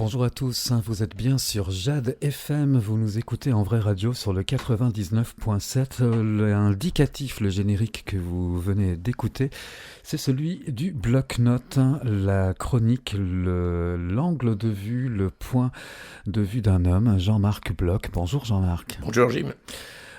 Bonjour à tous, vous êtes bien sur Jade FM, vous nous écoutez en vraie radio sur le 99.7. L'indicatif, le générique que vous venez d'écouter, c'est celui du bloc-notes, la chronique, l'angle de vue, le point de vue d'un homme, Jean-Marc Bloch. Bonjour Jean-Marc. Bonjour Jim.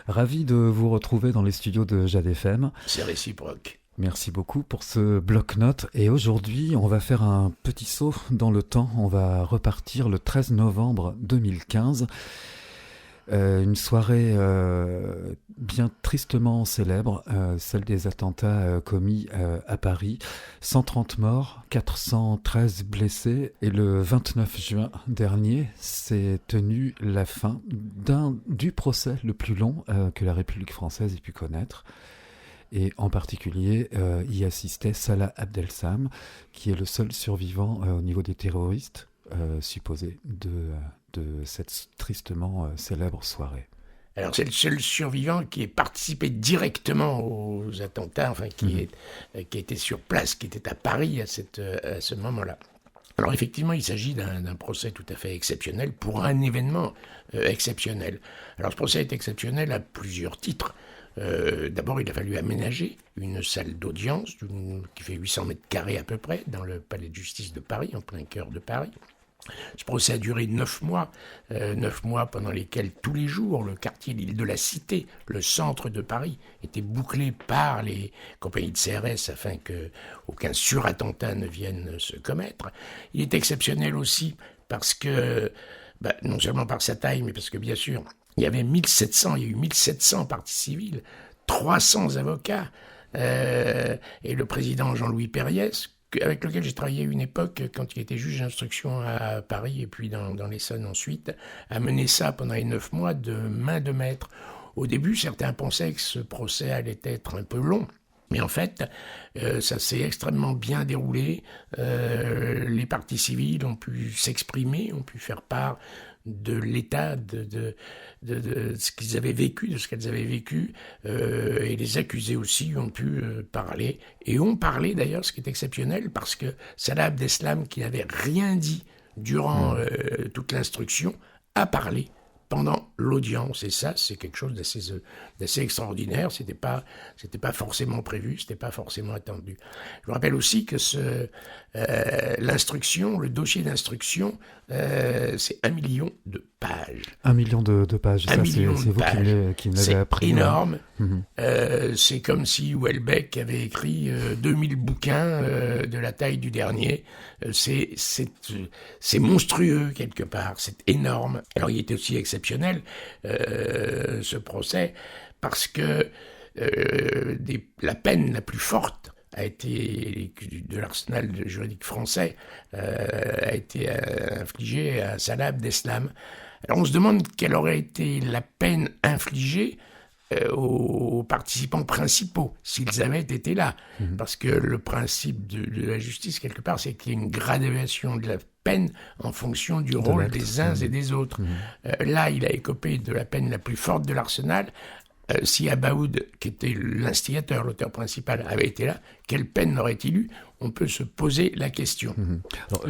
Ravi de vous retrouver dans les studios de Jade FM. C'est réciproque. Merci beaucoup pour ce bloc-notes. Et aujourd'hui, on va faire un petit saut dans le temps. On va repartir le 13 novembre 2015. Une soirée bien tristement célèbre, celle des attentats commis à Paris. 130 morts, 413 blessés. Et le 29 juin dernier, s'est tenue la fin du procès le plus long que la République française ait pu connaître. Et en particulier, y assistait Salah Abdeslam, qui est le seul survivant au niveau des terroristes supposés de cette tristement célèbre soirée. Alors c'est le seul survivant qui ait participé directement aux attentats, enfin qui était sur place, qui était à Paris à ce moment-là. Alors effectivement, il s'agit d'un procès tout à fait exceptionnel pour un événement exceptionnel. Alors ce procès est exceptionnel à plusieurs titres. D'abord, il a fallu aménager une salle d'audience qui fait 800 mètres carrés à peu près dans le palais de justice de Paris, en plein cœur de Paris. Ce procès a duré 9 mois, 9 mois pendant lesquels tous les jours le quartier l'île de la Cité, le centre de Paris, était bouclé par les compagnies de CRS afin qu'aucun surattentat ne vienne se commettre. Il est exceptionnel aussi parce que, non seulement par sa taille, mais parce que bien sûr, il y a eu 1700 parties civiles, 300 avocats, et le président Jean-Louis Périès, avec lequel j'ai travaillé à une époque quand il était juge d'instruction à Paris et puis dans l'Essonne ensuite, a mené ça pendant les 9 mois de main de maître. Au début, certains pensaient que ce procès allait être un peu long. Mais en fait, ça s'est extrêmement bien déroulé. Les parties civiles ont pu s'exprimer, ont pu faire part de l'état de ce qu'ils avaient vécu, de ce qu'elles avaient vécu, et les accusés aussi ont pu parler, et ont parlé d'ailleurs, ce qui est exceptionnel, parce que Salah Abdeslam, qui n'avait rien dit durant toute l'instruction, a parlé pendant l'audience, et ça, c'est quelque chose d'assez extraordinaire. C'était pas forcément prévu, c'était pas forcément attendu. Je vous rappelle aussi que l'instruction, le dossier d'instruction, c'est 1 million de pages. 1 million de pages, ça, c'est vous qui me l'avez appris. C'est énorme. C'est comme si Houellebecq avait écrit 2000 bouquins de la taille du dernier. C'est monstrueux quelque part, c'est énorme. Alors il était aussi exceptionnel ce procès parce que la peine la plus forte a été de l'arsenal juridique français a été infligée à Salah Abdeslam. Alors on se demande quelle aurait été la peine infligée aux participants principaux, s'ils avaient été là. Parce que le principe de la justice, quelque part, c'est qu'il y a une graduation de la peine en fonction du rôle des uns et des autres. Là, il a écopé de la peine la plus forte de l'arsenal. Si Abaoud, qui était l'instigateur, l'auteur principal, avait été là, quelle peine aurait-il eu ? On peut se poser la question. Alors,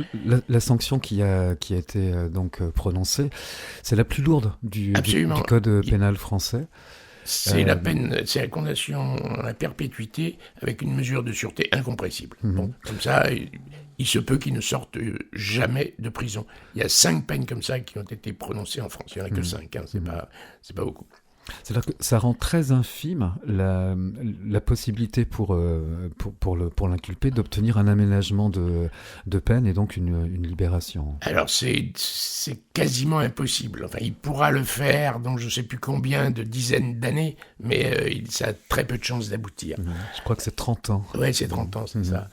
la sanction qui a été donc prononcée, c'est la plus lourde du code pénal français. C'est la peine, c'est la condamnation à la perpétuité avec une mesure de sûreté incompressible. Bon, comme ça, il se peut qu'ils ne sortent jamais de prison. Il y a 5 peines comme ça qui ont été prononcées en France. Il n'y en a que 5, hein, c'est pas beaucoup. C'est-à-dire que ça rend très infime la possibilité pour l'inculpé d'obtenir un aménagement de peine et donc une libération. Alors c'est quasiment impossible. Enfin, il pourra le faire dans je ne sais plus combien de dizaines d'années, mais ça a très peu de chances d'aboutir. Je crois que c'est 30 ans. Oui, c'est 30 ans, c'est ça.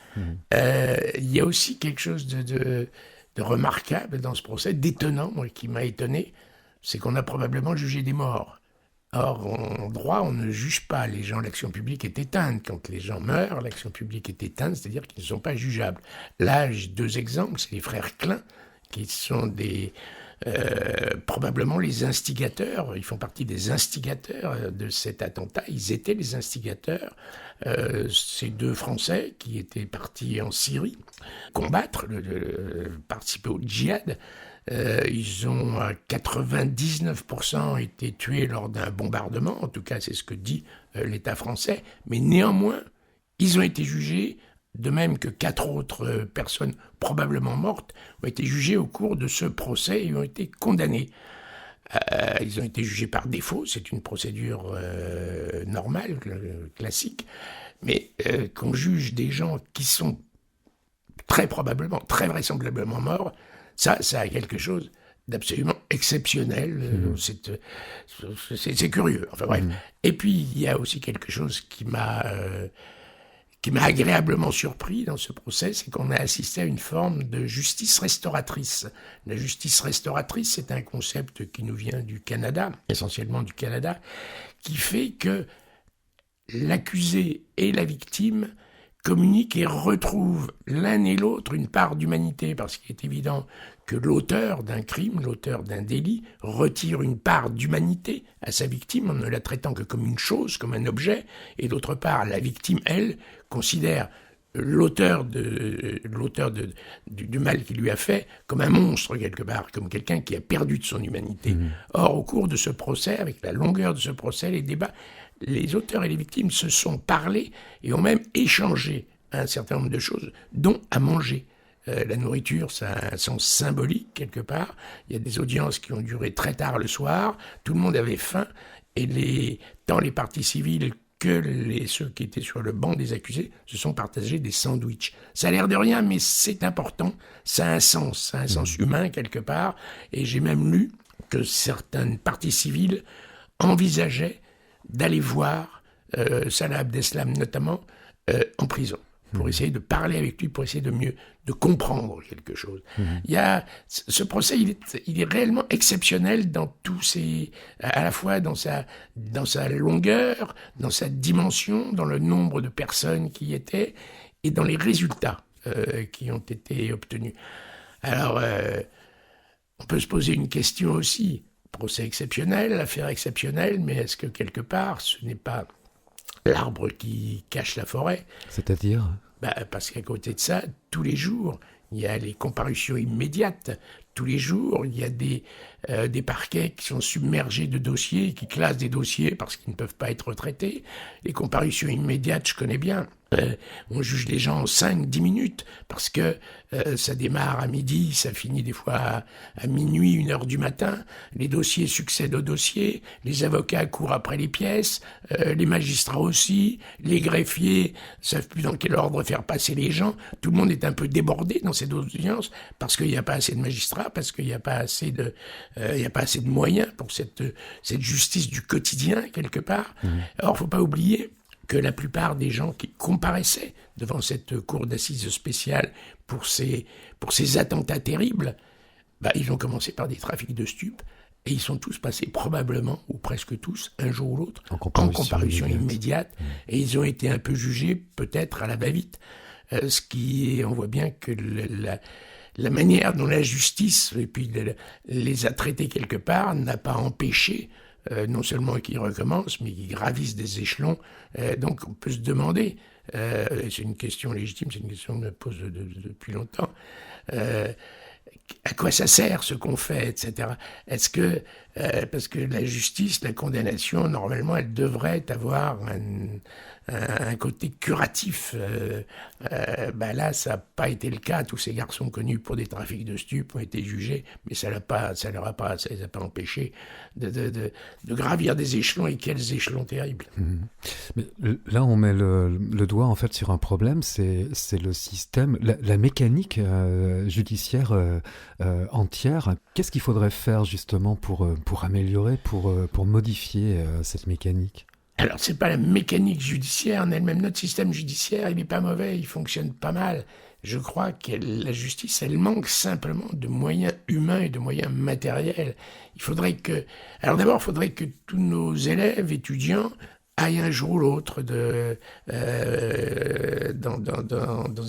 Il y a aussi quelque chose de remarquable dans ce procès, d'étonnant, moi, qui m'a étonné, c'est qu'on a probablement jugé des morts. Or, en droit, on ne juge pas les gens, l'action publique est éteinte. Quand les gens meurent, l'action publique est éteinte, c'est-à-dire qu'ils ne sont pas jugeables. Là, j'ai 2 exemples, c'est les frères Klein, qui sont probablement les instigateurs, ils font partie des instigateurs de cet attentat, ils étaient les instigateurs, ces 2 Français qui étaient partis en Syrie combattre, participer au djihad, Ils ont à 99% été tués lors d'un bombardement, en tout cas c'est ce que dit l'État français, mais néanmoins, ils ont été jugés, de même que 4 autres personnes probablement mortes ont été jugées au cours de ce procès et ont été condamnées. Ils ont été jugés par défaut, c'est une procédure normale, classique, mais qu'on juge des gens qui sont très probablement, très vraisemblablement morts, ça a quelque chose d'absolument exceptionnel. C'est curieux. Enfin bref. Et puis il y a aussi quelque chose qui m'a agréablement surpris dans ce procès, c'est qu'on a assisté à une forme de justice restauratrice. La justice restauratrice, c'est un concept qui nous vient du Canada, essentiellement du Canada, qui fait que l'accusé et la victime communiquent et retrouvent l'un et l'autre une part d'humanité, parce qu'il est évident que l'auteur d'un crime, l'auteur d'un délit, retire une part d'humanité à sa victime en ne la traitant que comme une chose, comme un objet, et d'autre part, la victime, elle, considère l'auteur du mal qu'il lui a fait comme un monstre quelque part, comme quelqu'un qui a perdu de son humanité. Or, au cours de ce procès, avec la longueur de ce procès, les débats, les auteurs et les victimes se sont parlé et ont même échangé un certain nombre de choses, dont à manger. La nourriture, ça a un sens symbolique quelque part. Il y a des audiences qui ont duré très tard le soir, tout le monde avait faim, et tant les parties civiles que ceux qui étaient sur le banc des accusés se sont partagés des sandwichs. Ça a l'air de rien, mais c'est important, ça a un sens humain quelque part, et j'ai même lu que certaines parties civiles envisageaient d'aller voir Salah Abdeslam notamment en prison pour essayer de parler avec lui, pour essayer de comprendre quelque chose. Il y a ce procès, il est réellement exceptionnel dans à la fois dans sa longueur, dans sa dimension, dans le nombre de personnes qui y étaient et dans les résultats qui ont été obtenus. Alors, on peut se poser une question aussi. Procès exceptionnel, affaire exceptionnelle, mais est-ce que quelque part, ce n'est pas l'arbre qui cache la forêt ? C'est-à-dire ? Parce qu'à côté de ça, tous les jours, il y a les comparutions immédiates. Tous les jours, il y a des parquets qui sont submergés de dossiers, qui classent des dossiers parce qu'ils ne peuvent pas être traités. Les comparutions immédiates, je connais bien. On juge les gens en 5-10 minutes parce que ça démarre à midi, ça finit des fois à minuit, 1h du matin. Les dossiers succèdent aux dossiers, les avocats courent après les pièces, les magistrats aussi, les greffiers savent plus dans quel ordre faire passer les gens. Tout le monde est un peu débordé dans ces audiences parce qu'il n'y a pas assez de magistrats, parce qu'il n'y a pas assez de moyens pour cette justice du quotidien quelque part. Or, faut pas oublier que la plupart des gens qui comparaissaient devant cette cour d'assises spéciale pour ces attentats terribles, ils ont commencé par des trafics de stupes et ils sont tous passés probablement, ou presque tous, un jour ou l'autre, en comparution immédiate. Et ils ont été un peu jugés, peut-être à la va-vite. On voit bien que la manière dont la justice et puis les a traités quelque part n'a pas empêché non seulement qu'ils recommencent, mais qu'ils gravissent des échelons. Donc on peut se demander, c'est une question légitime, c'est une question que je me pose depuis longtemps, à quoi ça sert ce qu'on fait, etc. Est-ce que, parce que la justice, la condamnation, normalement, elle devrait avoir un côté curatif. Là, ça n'a pas été le cas. Tous ces garçons connus pour des trafics de stupes ont été jugés, mais ça les a pas empêchés de gravir des échelons, et quels échelons terribles. Mais là, on met le doigt en fait sur un problème, c'est le système, la mécanique judiciaire entière. Qu'est-ce qu'il faudrait faire justement pour améliorer, pour modifier cette mécanique ? Alors, c'est pas la mécanique judiciaire en elle-même. Notre système judiciaire, il n'est pas mauvais, il fonctionne pas mal. Je crois que la justice, elle manque simplement de moyens humains et de moyens matériels. Alors d'abord, il faudrait que tous nos élèves, étudiants, aillent un jour ou l'autre dans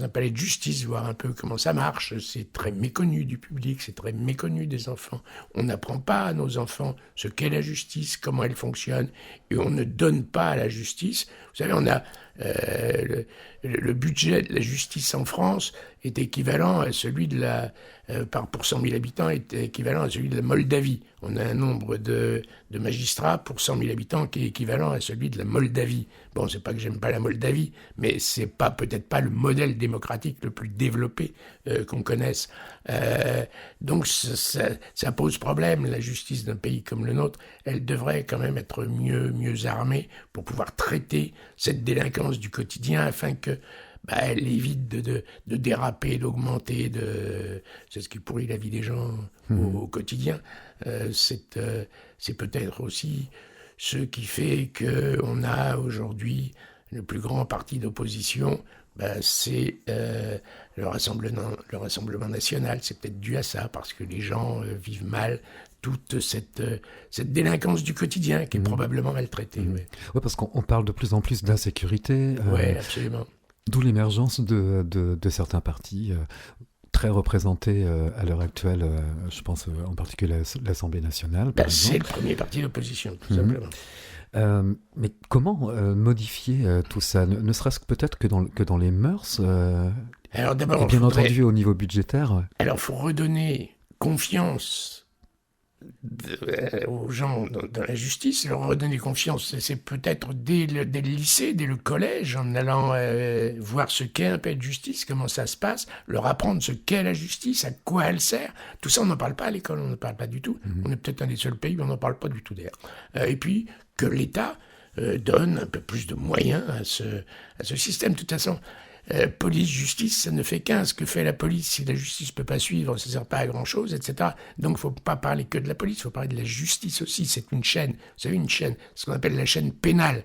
un palais de justice, voir un peu comment ça marche. C'est très méconnu du public, c'est très méconnu des enfants. On n'apprend pas à nos enfants ce qu'est la justice, comment elle fonctionne, et on ne donne pas à la justice. Vous savez, on a le budget de la justice en France est équivalent à celui de pour 100 000 habitants, est équivalent à celui de la Moldavie. On a un nombre de magistrats pour 100 000 habitants qui est équivalent à celui de la Moldavie. Bon, c'est pas que j'aime pas la Moldavie, mais c'est peut-être pas le modèle démocratique le plus développé qu'on connaisse. Donc ça pose problème. La justice d'un pays comme le nôtre, elle devrait quand même être mieux armée pour pouvoir traiter cette délinquance du quotidien afin que elle évite de déraper, d'augmenter, c'est ce qui pourrit la vie des gens au quotidien. C'est peut-être aussi ce qui fait qu'on a aujourd'hui le plus grand parti d'opposition, c'est le Rassemblement national. C'est peut-être dû à ça, parce que les gens vivent mal toute cette délinquance du quotidien qui est probablement maltraitée. Ouais, parce qu'on parle de plus en plus d'insécurité. Oui, absolument. D'où l'émergence de certains partis très représentés à l'heure actuelle, je pense en particulier l'Assemblée nationale. C'est le premier parti d'opposition, tout simplement. Mais comment modifier tout ça, ne serait-ce que peut-être que dans les mœurs Alors d'abord, et bien entendu au niveau budgétaire. Alors il faut redonner confiance aux gens dans la justice, leur redonner confiance, c'est peut-être dès le lycée, dès le collège, en allant voir ce qu'est un peu de justice, comment ça se passe, leur apprendre ce qu'est la justice, à quoi elle sert. Tout ça, on n'en parle pas à l'école, on n'en parle pas du tout. On est peut-être un des seuls pays où on n'en parle pas du tout d'ailleurs. Et puis, que l'État donne un peu plus de moyens à ce système. De toute façon, police, justice, ça ne fait qu'un. Ce que fait la police, si la justice ne peut pas suivre, ça ne sert pas à grand-chose, etc. Donc, il ne faut pas parler que de la police, il faut parler de la justice aussi. C'est une chaîne, vous savez, une chaîne, ce qu'on appelle la chaîne pénale.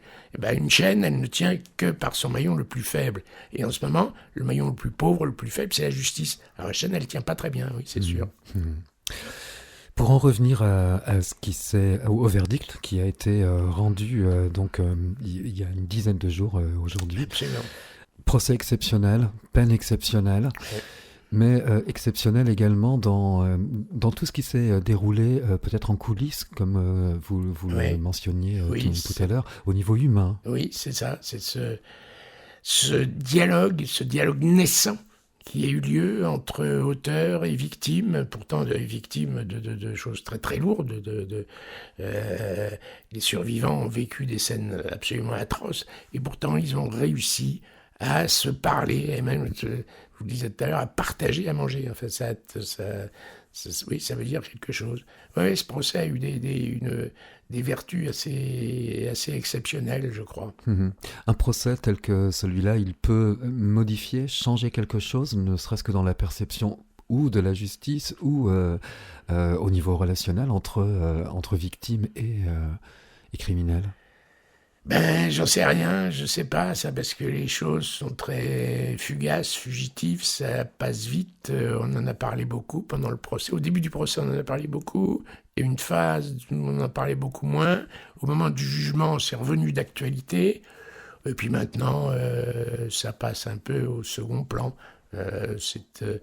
Une chaîne, elle ne tient que par son maillon le plus faible. Et en ce moment, le maillon le plus pauvre, le plus faible, c'est la justice. Alors, la chaîne, elle ne tient pas très bien, oui, c'est sûr. Pour en revenir au verdict qui a été rendu il y a une dizaine de jours aujourd'hui. Absolument. Procès exceptionnel, peine exceptionnelle, mais exceptionnel également dans tout ce qui s'est déroulé peut-être en coulisses, comme vous le mentionniez tout à l'heure, au niveau humain. Oui, c'est ça, c'est ce dialogue naissant qui a eu lieu entre auteurs et victimes, pourtant victimes de choses très très lourdes. Les survivants ont vécu des scènes absolument atroces, et pourtant ils ont réussi à se parler, et même, je vous le disais tout à l'heure, à partager, à manger. Enfin, oui, ça veut dire quelque chose. Oui, ce procès a eu des vertus assez exceptionnelles, je crois. Un procès tel que celui-là, il peut modifier, changer quelque chose, ne serait-ce que dans la perception ou de la justice ou au niveau relationnel entre victimes et criminels. J'en sais rien, je sais pas, ça, parce que les choses sont très fugaces, fugitives, ça passe vite. On en a parlé beaucoup pendant le procès. Au début du procès, on en a parlé beaucoup. Il y a eu une phase où on en parlait beaucoup moins. Au moment du jugement, c'est revenu d'actualité. Et puis maintenant, ça passe un peu au second plan. Je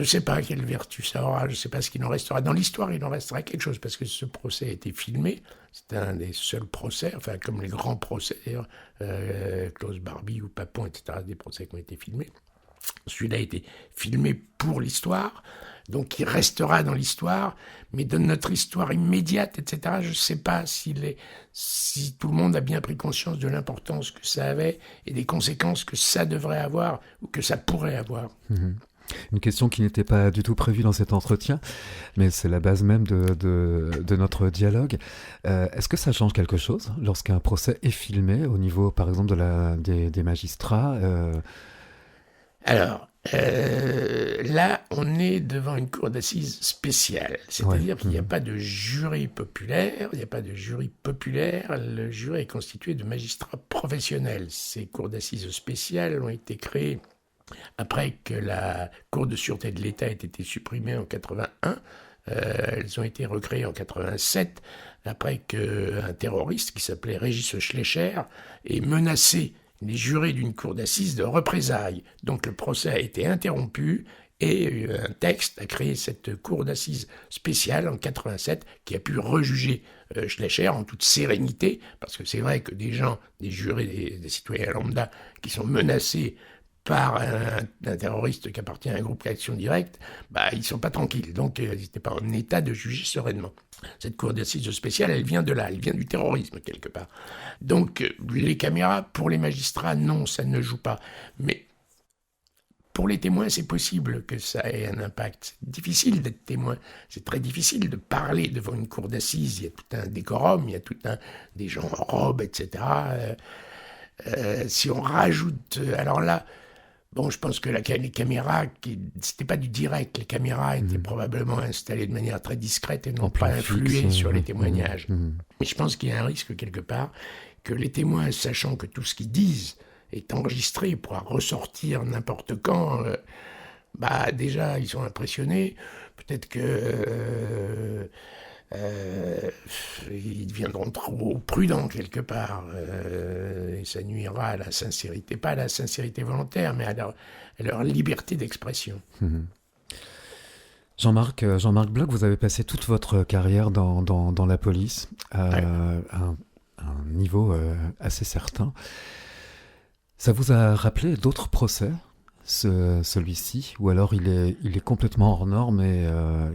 ne sais pas quelle vertu ça aura, je ne sais pas ce qu'il en restera. Dans l'histoire, il en restera quelque chose, parce que ce procès a été filmé. C'est un des seuls procès, enfin comme les grands procès d'ailleurs, Klaus Barbie ou Papon, etc., des procès qui ont été filmés. Celui-là a été filmé pour l'histoire, donc il restera dans l'histoire, mais dans notre histoire immédiate, etc., je ne sais pas si tout le monde a bien pris conscience de l'importance que ça avait et des conséquences que ça devrait avoir ou que ça pourrait avoir. Une question qui n'était pas du tout prévue dans cet entretien, mais c'est la base même de notre dialogue. Est-ce que ça change quelque chose lorsqu'un procès est filmé au niveau, par exemple, des magistrats Alors, là, on est devant une cour d'assises spéciale. C'est-à-dire qu'il n'y a pas de jury populaire, le jury est constitué de magistrats professionnels. Ces cours d'assises spéciales ont été créées après que la Cour de sûreté de l'État ait été supprimée en 81. Elles ont été recréées en 87, après qu'un terroriste qui s'appelait Régis Schleicher ait menacé les jurés d'une cour d'assises de représailles. Donc le procès a été interrompu et un texte a créé cette cour d'assises spéciale en 87 qui a pu rejuger Schleicher en toute sérénité, parce que c'est vrai que des gens, des jurés, des citoyens lambda qui sont menacés par un terroriste qui appartient à un groupe d'action directe, ils ne sont pas tranquilles. Donc, ils n'étaient pas en état de juger sereinement. Cette cour d'assises spéciale, elle vient de là, elle vient du terrorisme, quelque part. Donc, les caméras, pour les magistrats, non, ça ne joue pas. Mais pour les témoins, c'est possible que ça ait un impact. C'est difficile d'être témoin. C'est très difficile de parler devant une cour d'assises. Il y a tout un décorum, il y a des gens en robe, etc. Si on rajoute... Alors là... Bon, je pense que les caméras, c'était pas du direct, les caméras étaient probablement installées de manière très discrète et n'ont pas influé sur les témoignages. Mais je pense qu'il y a un risque quelque part que les témoins, sachant que tout ce qu'ils disent est enregistré, pourra ressortir n'importe quand, déjà ils sont impressionnés. Peut-être que ils deviendront trop prudents quelque part, et ça nuira à la sincérité, pas à la sincérité volontaire, mais à leur liberté d'expression. Jean-Marc Bloch, vous avez passé toute votre carrière dans la police à un niveau assez certain. Ça vous a rappelé d'autres procès, celui-ci, ou alors il est complètement hors norme et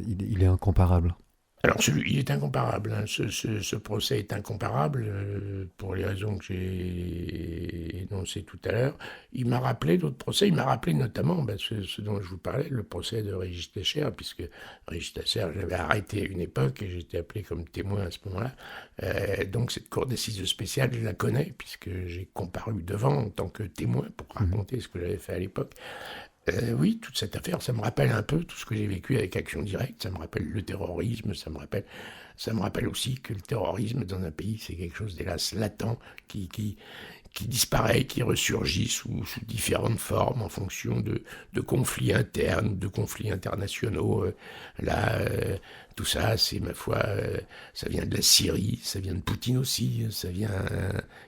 il est incomparable? Alors, il est incomparable. Hein. Ce procès est incomparable pour les raisons que j'ai énoncées tout à l'heure. Il m'a rappelé d'autres procès. Il m'a rappelé notamment ce dont je vous parlais, le procès de Régis Teicher, puisque Régis Teicher, j'avais arrêté à une époque et j'étais appelé comme témoin à ce moment-là. Donc, cette cour d'assises spéciale, je la connais, puisque j'ai comparu devant en tant que témoin pour raconter ce que j'avais fait à l'époque. Oui, toute cette affaire, ça me rappelle un peu tout ce que j'ai vécu avec Action Directe, ça me rappelle le terrorisme, ça me rappelle aussi que le terrorisme dans un pays, c'est quelque chose d'hélas latent, qui disparaît, qui ressurgit sous différentes formes en fonction de conflits internes, de conflits internationaux. Tout ça, c'est ma foi, ça vient de la Syrie, ça vient de Poutine aussi, ça vient,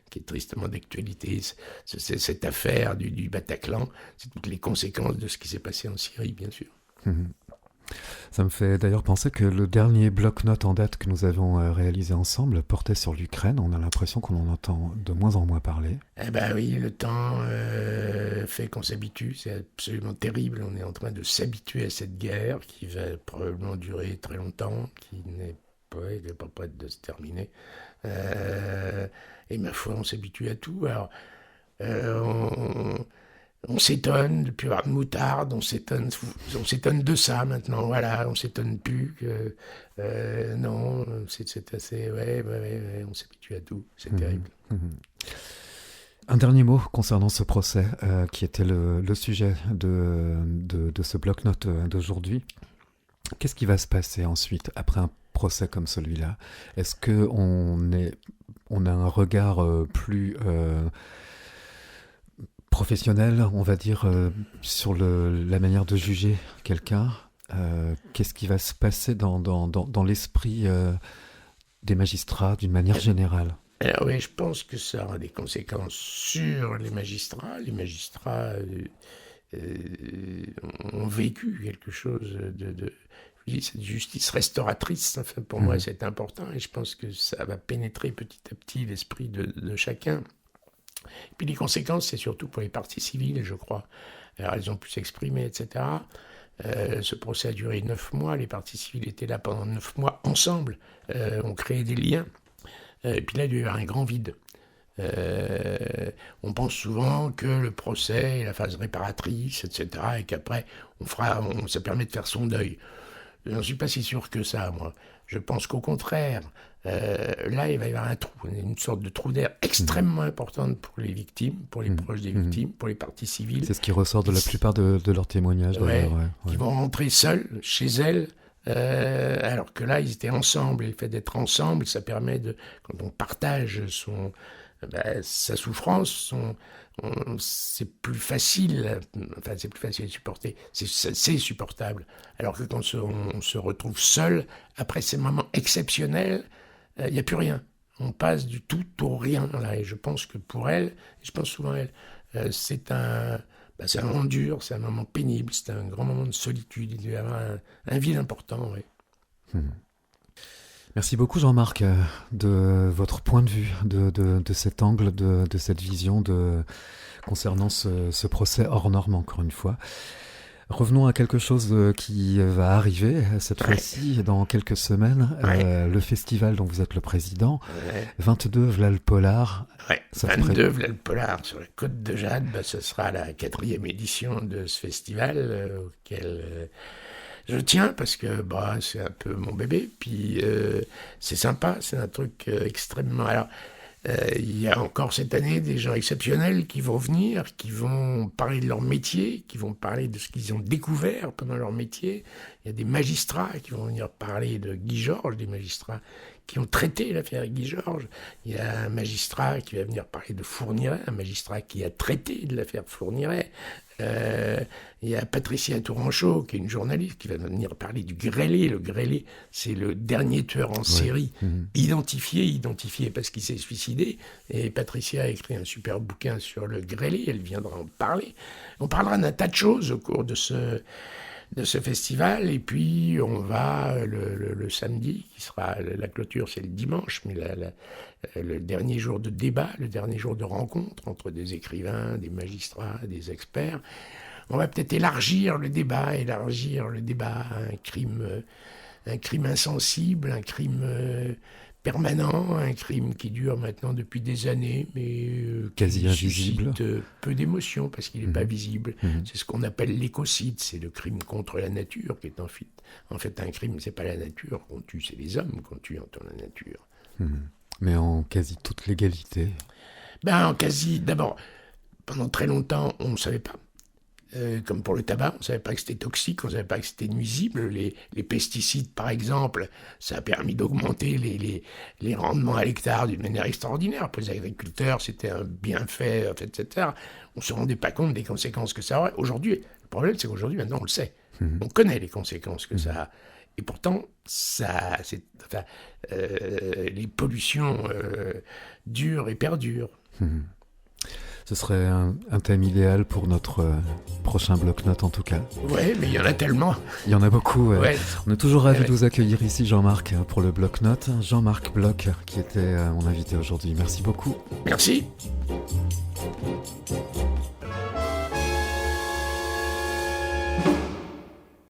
qui est tristement d'actualité, c'est cette affaire du Bataclan, c'est toutes les conséquences de ce qui s'est passé en Syrie, bien sûr. Ça me fait d'ailleurs penser que le dernier bloc-notes en date que nous avons réalisé ensemble portait sur l'Ukraine. On a l'impression qu'on en entend de moins en moins parler. Eh ben oui, le temps fait qu'on s'habitue, c'est absolument terrible. On est en train de s'habituer à cette guerre qui va probablement durer très longtemps, qui n'est pas prête de se terminer. Et ma foi, on s'habitue à tout. Alors, on s'étonne de plus avoir de moutarde, on s'étonne de ça maintenant, voilà, on s'étonne plus que... non, c'est assez... Ouais, on s'habitue à tout, c'est terrible. Un dernier mot concernant ce procès, qui était le sujet de ce bloc-notes d'aujourd'hui. Qu'est-ce qui va se passer ensuite, après un procès comme celui-là? Est-ce qu'on a un regard plus... professionnel, on va dire, sur la manière de juger quelqu'un? Qu'est-ce qui va se passer dans l'esprit des magistrats d'une manière générale? Alors oui, je pense que ça aura des conséquences sur les magistrats. Les magistrats ont vécu quelque chose cette justice restauratrice. Enfin, pour moi, c'est important et je pense que ça va pénétrer petit à petit l'esprit de chacun. Et puis les conséquences, c'est surtout pour les parties civiles, je crois. Alors, elles ont pu s'exprimer, etc. Ce procès a duré 9 mois. Les parties civiles étaient là pendant 9 mois ensemble. On créait des liens. Et puis là, il y a eu un grand vide. On pense souvent que le procès est la phase réparatrice, etc. Et qu'après, ça permet de faire son deuil. Je n'en suis pas si sûr que ça, moi. Je pense qu'au contraire, là, il va y avoir un trou, une sorte de trou d'air extrêmement importante pour les victimes, pour les proches des victimes, pour les parties civiles. C'est ce qui ressort de la plupart de leurs témoignages. Qui vont rentrer seuls, chez elles, alors que là, ils étaient ensemble. Et le fait d'être ensemble, ça permet quand on partage sa souffrance, c'est plus facile, à supporter, c'est supportable. Alors que quand on se retrouve seul, après ces moments exceptionnels, il n'y a plus rien. On passe du tout au rien, là. Et je pense que pour elle, je pense souvent à elle, c'est un moment dur, c'est un moment pénible, c'est un grand moment de solitude. Il doit y avoir un vide important, oui. Merci beaucoup Jean-Marc de votre point de vue, de cet angle, de cette vision concernant ce procès hors norme encore une fois. Revenons à quelque chose qui va arriver cette fois-ci dans quelques semaines, le festival dont vous êtes le président, 22 Vlal Polar. Ouais, 22 Vlal Polar sur la Côte de Jade, ce sera la 4e édition de ce festival auquel je tiens parce que c'est un peu mon bébé, puis c'est sympa, c'est un truc extrêmement... Alors, il y a encore cette année des gens exceptionnels qui vont venir, qui vont parler de leur métier, qui vont parler de ce qu'ils ont découvert pendant leur métier. Il y a des magistrats qui vont venir parler de Guy Georges, des magistrats qui ont traité l'affaire Guy Georges. Il y a un magistrat qui va venir parler de Fourniret, un magistrat qui a traité de l'affaire Fourniret. Il y a Patricia Tourangeau, qui est une journaliste, qui va venir parler du grêlé. Le grêlé, c'est le dernier tueur en série identifié parce qu'il s'est suicidé. Et Patricia a écrit un super bouquin sur le grêlé, elle viendra en parler. On parlera d'un tas de choses au cours de ce festival, et puis on va le samedi, qui sera la clôture, c'est le dimanche, mais le dernier jour de débat, le dernier jour de rencontre entre des écrivains, des magistrats, des experts. On va peut-être élargir le débat à un crime insensible, un crime permanent, un crime qui dure maintenant depuis des années, mais quasi invisible, suscite peu d'émotions parce qu'il n'est pas visible. C'est ce qu'on appelle l'écocide, c'est le crime contre la nature, qui est en fait un crime, c'est pas la nature qu'on tue, c'est les hommes qu'on tue entre la nature. Mais en quasi toute légalité. D'abord, pendant très longtemps, on ne savait pas. Comme pour le tabac, on ne savait pas que c'était toxique, on ne savait pas que c'était nuisible. Les pesticides, par exemple, ça a permis d'augmenter les rendements à l'hectare d'une manière extraordinaire. Pour les agriculteurs, c'était un bienfait, etc. On ne se rendait pas compte des conséquences que ça aurait. Aujourd'hui, le problème, c'est qu'aujourd'hui, maintenant, on le sait. On connaît les conséquences que ça a. Et pourtant, les pollutions durent et perdurent. Ce serait un thème idéal pour notre prochain bloc-notes en tout cas. Ouais, mais il y en a tellement. Il y en a beaucoup. Ouais. On est toujours ravis de vous accueillir ici, Jean-Marc, pour le bloc-notes. Jean-Marc Bloch, qui était mon invité aujourd'hui. Merci beaucoup. Merci.